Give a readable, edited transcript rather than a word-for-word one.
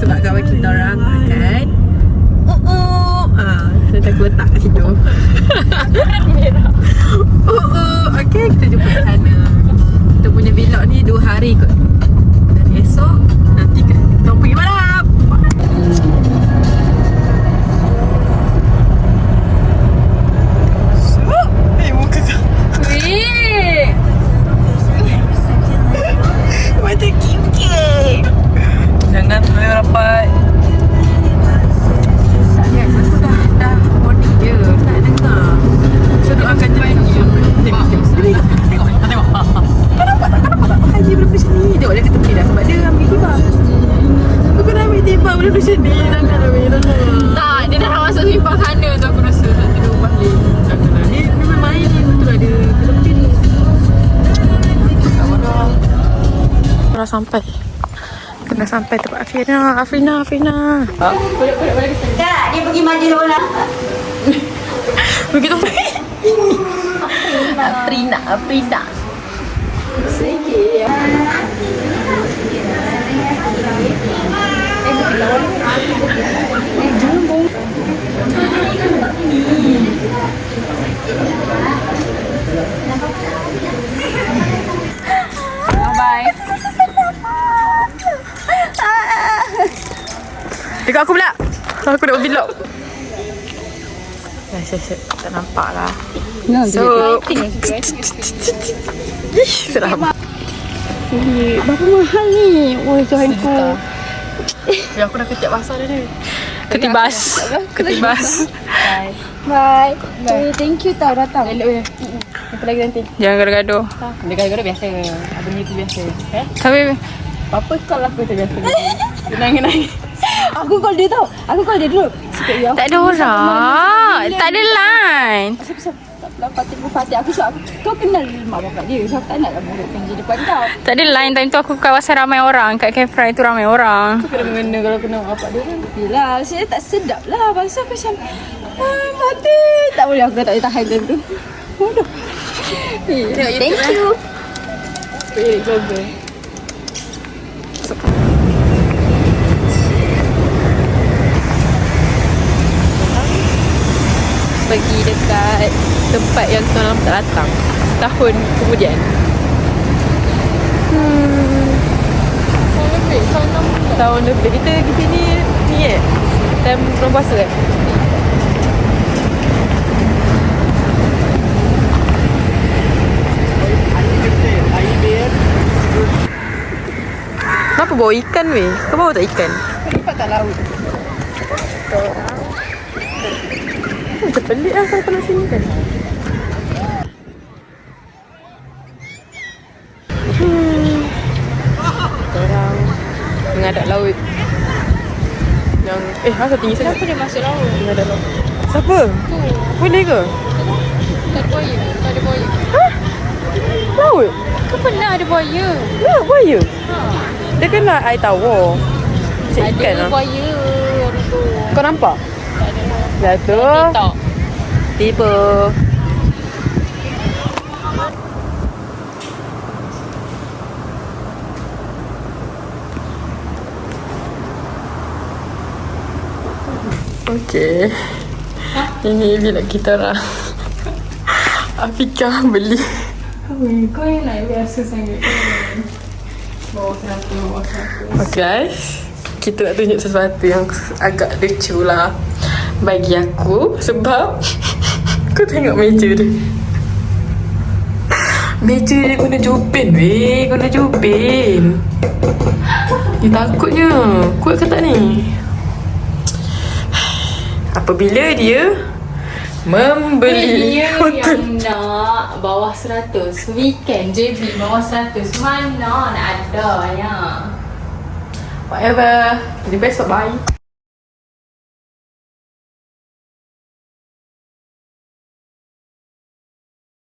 sebab kawan kita orang makan. Saya tak letak kat situ. Okay, kita jumpa kat sana. Kita punya vlog ni 2 hari kot. Dan esok nanti kita pergi malam. Muka tu macam cute. Jangan terlalu rapat. Yes, aku dah warning je. Tak dengar. So doakan je. Tengok. Kau nampak tak? Haji boleh macam ni. Tengok dia ke tepi dah sebab dia ambil tiba. Aku dah ambil tiba boleh macam ni. Jangan ambil. Tak, dia dah masuk simpang sana tu aku rasa. Tak tidur balik. Janganlah. Dia memang main ni. Betul lah dia ke tepi ni. Dah sampai. Kena sampai tempat Afrina. Tak, dia pergi majlis orang. Begitu. Afrina. Sikit. Bye. Dekat aku pula. Aku nak vlog. Siap. Tak nampak lah. So, seram. Berapa mahal ni? Woi, Tuhanku. Ya, aku dah ketiak basah dah ni. Ketibas. Bye. Thank you tau datang. Elok ya. Apa lagi nanti? Jangan gaduh-gaduh. Dia gaduh biasa. Abang itu biasa. Tapi Apa call aku tu biasa. Nangis. Aku call dia tau. Aku call dia dulu. Sikit ya. tak ada orang. Tak ada line. Asal Fatih aku suap. Kau kenal mak bapak dia. So aku tak nak lah burukkan dia depan kau. Tak ada line. Time tu aku kawasan ramai orang. Kat Cafe Fry tu ramai orang. Kena mengena kalau kena bapak dia kan. Yelah, saya tak sedap lah. Bangsa aku macam Fatih. Tak boleh, aku tak boleh tahan macam tu. Bodoh. Thank you. Pergi dekat tempat yang semalam tak datang. Setahun kemudian. Tahun lebih. Kita pergi sini ni time bulan puasa kan? Kenapa bawa ikan weh? Kau bawa tak ikan? Kenapa tak laut? Macam pelik lah kalau nak sini kan. Orang menghadap laut. Yang asal tinggi sangat? Kenapa dia masuk laut? Menghadap laut. Siapa? Tu. Boleh ke? Tak ada buaya. Laut? Kau pernah ada buaya? Ya, buaya. Dia kena air tawar. Macam ikan lah. Buaya orang tu. Kau nampak? Tak ada. Dah tu. TikTok. Tiba. Okay. Ini vlog kita orang. Afika beli. Kau yang naik biasa sangat. Bawah 100. Okay guys, kita nak tunjuk sesuatu yang agak lucu lah bagi aku. Sebab kau tengok meja dia. Meja dia guna jubin weh. Guna jubin. Dia takutnya. Kuat ke tak ni? Apabila dia membeli Dia yang nak bawah 100. Weekend JB bawah 100. Mana nak ada ya. whatever. The best, bye.